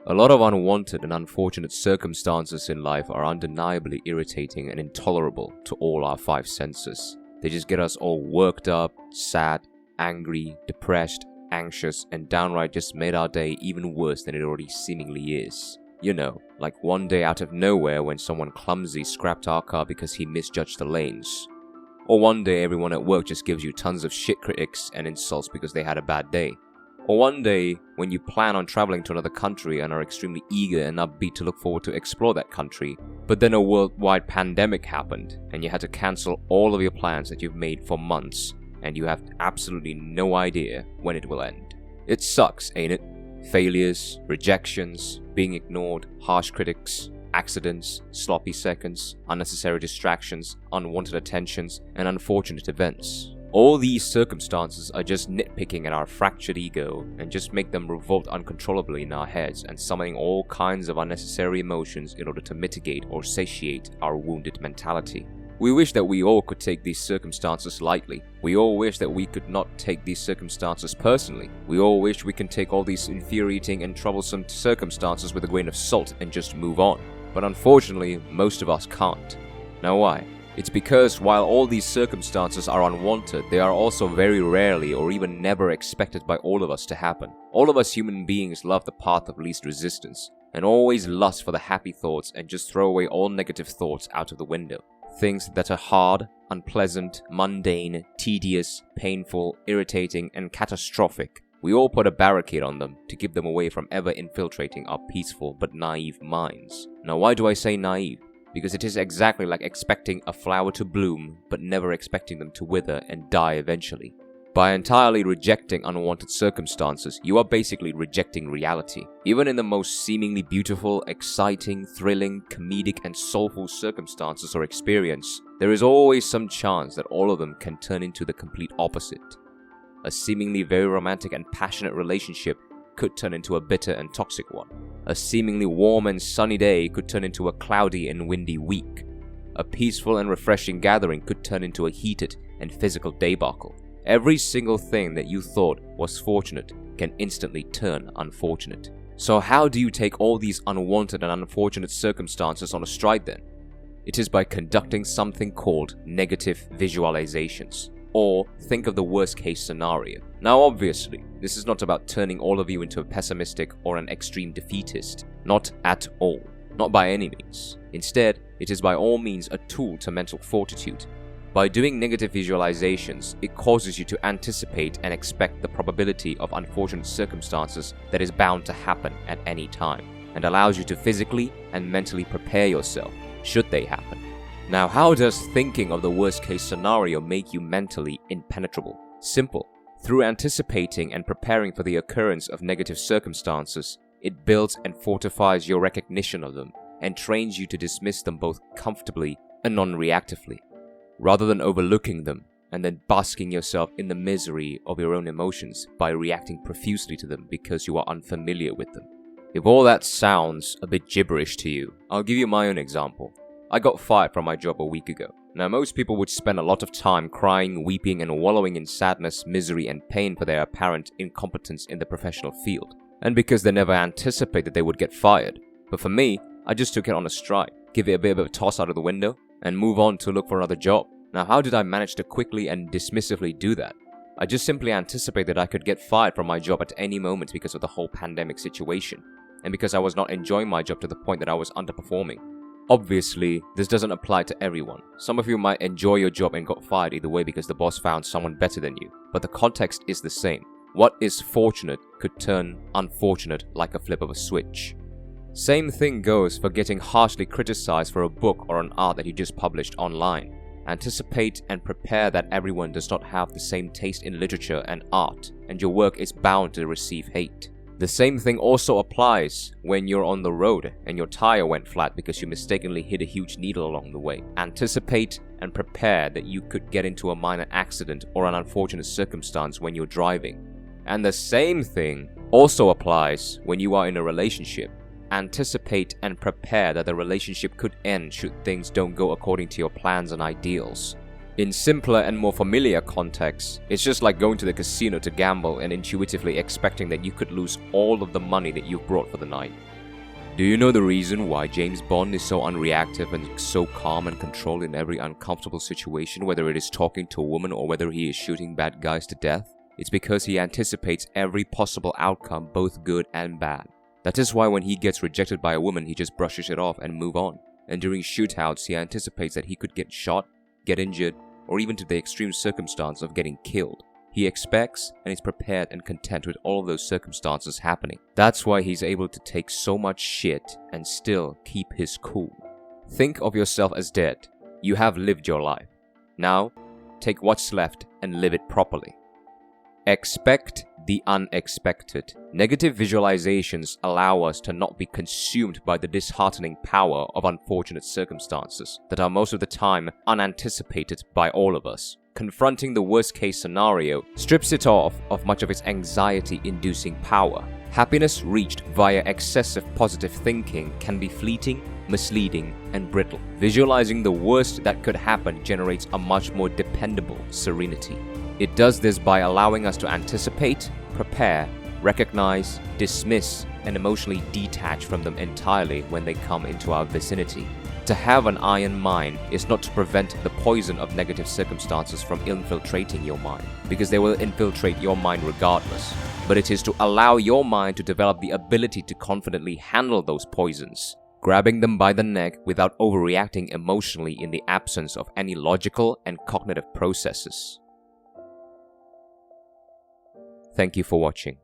A lot of unwanted and unfortunate circumstances in life are undeniably irritating and intolerable to all our five senses. They just get us all worked up, sad, angry, depressed, anxious, and downright just made our day even worse than it already seemingly is. You know, like one day out of nowhere when someone clumsy scrapped our car because he misjudged the lanes. Or one day everyone at work just gives you tons of shit critics and insults because they had a bad day. Or one day when you plan on traveling to another country and are extremely eager and upbeat to look forward to explore that country, but then a worldwide pandemic happened and you had to cancel all of your plans that you've made for months and you have absolutely no idea when it will end. It sucks, ain't it? Failures, rejections, being ignored, harsh critics, accidents, sloppy seconds, unnecessary distractions, unwanted attentions, and unfortunate events. All these circumstances are just nitpicking at our fractured ego and just make them revolt uncontrollably in our heads and summoning all kinds of unnecessary emotions in order to mitigate or satiate our wounded mentality. We wish that we all could take these circumstances lightly. We all wish that we could not take these circumstances personally. We all wish we can take all these infuriating and troublesome circumstances with a grain of salt and just move on. But unfortunately, most of us can't. Now why? It's because while all these circumstances are unwanted, they are also very rarely or even never expected by all of us to happen. All of us human beings love the path of least resistance and always lust for the happy thoughts and just throw away all negative thoughts out of the window. Things that are hard, unpleasant, mundane, tedious, painful, irritating, and catastrophic. We all put a barricade on them to keep them away from ever infiltrating our peaceful but naive minds. Now why do I say naive? Because it is exactly like expecting a flower to bloom, but never expecting them to wither and die eventually. By entirely rejecting unwanted circumstances, you are basically rejecting reality. Even in the most seemingly beautiful, exciting, thrilling, comedic, and soulful circumstances or experience, there is always some chance that all of them can turn into the complete opposite. A seemingly very romantic and passionate relationship could turn into a bitter and toxic one. A seemingly warm and sunny day could turn into a cloudy and windy week. A peaceful and refreshing gathering could turn into a heated and physical debacle. Every single thing that you thought was fortunate can instantly turn unfortunate. So how do you take all these unwanted and unfortunate circumstances on a stride then? It is by conducting something called negative visualizations. Or think of the worst case scenario. Now obviously, this is not about turning all of you into a pessimistic or an extreme defeatist. Not at all. Not by any means. Instead, it is by all means a tool to mental fortitude. By doing negative visualizations, it causes you to anticipate and expect the probability of unfortunate circumstances that is bound to happen at any time, and allows you to physically and mentally prepare yourself should they happen. Now, how does thinking of the worst case scenario make you mentally impenetrable? Simple. Through anticipating and preparing for the occurrence of negative circumstances, it builds and fortifies your recognition of them and trains you to dismiss them both comfortably and non-reactively, rather than overlooking them and then basking yourself in the misery of your own emotions by reacting profusely to them because you are unfamiliar with them. If all that sounds a bit gibberish to you, I'll give you my own example. I got fired from my job a week ago. Now, most people would spend a lot of time crying, weeping, and wallowing in sadness, misery, and pain for their apparent incompetence in the professional field, and because they never anticipated they would get fired. But for me, I just took it on a stride, give it a bit of a toss out of the window, and move on to look for another job. Now, how did I manage to quickly and dismissively do that? I just simply anticipated I could get fired from my job at any moment because of the whole pandemic situation, and because I was not enjoying my job to the point that I was underperforming. Obviously, this doesn't apply to everyone. Some of you might enjoy your job and got fired either way because the boss found someone better than you, but the context is the same. What is fortunate could turn unfortunate like a flip of a switch. Same thing goes for getting harshly criticized for a book or an art that you just published online. Anticipate and prepare that everyone does not have the same taste in literature and art, and your work is bound to receive hate. The same thing also applies when you're on the road and your tire went flat because you mistakenly hit a huge needle along the way. Anticipate and prepare that you could get into a minor accident or an unfortunate circumstance when you're driving. And the same thing also applies when you are in a relationship. Anticipate and prepare that the relationship could end should things don't go according to your plans and ideals. In simpler and more familiar contexts, it's just like going to the casino to gamble and intuitively expecting that you could lose all of the money that you've brought for the night. Do you know the reason why James Bond is so unreactive and so calm and controlled in every uncomfortable situation, whether it is talking to a woman or whether he is shooting bad guys to death? It's because he anticipates every possible outcome, both good and bad. That is why when he gets rejected by a woman, he just brushes it off and move on. And during shootouts, he anticipates that he could get shot, get injured, or even to the extreme circumstance of getting killed. He expects and is prepared and content with all of those circumstances happening. That's why he's able to take so much shit and still keep his cool. Think of yourself as dead. You have lived your life. Now, take what's left and live it properly. Expect the unexpected. Negative visualizations allow us to not be consumed by the disheartening power of unfortunate circumstances that are most of the time unanticipated by all of us. Confronting the worst-case scenario strips it off of much of its anxiety-inducing power. Happiness reached via excessive positive thinking can be fleeting, misleading, and brittle. Visualizing the worst that could happen generates a much more dependable serenity. It does this by allowing us to anticipate, prepare, recognize, dismiss, and emotionally detach from them entirely when they come into our vicinity. To have an iron mind is not to prevent the poison of negative circumstances from infiltrating your mind, because they will infiltrate your mind regardless, but it is to allow your mind to develop the ability to confidently handle those poisons, grabbing them by the neck without overreacting emotionally in the absence of any logical and cognitive processes. Thank you for watching.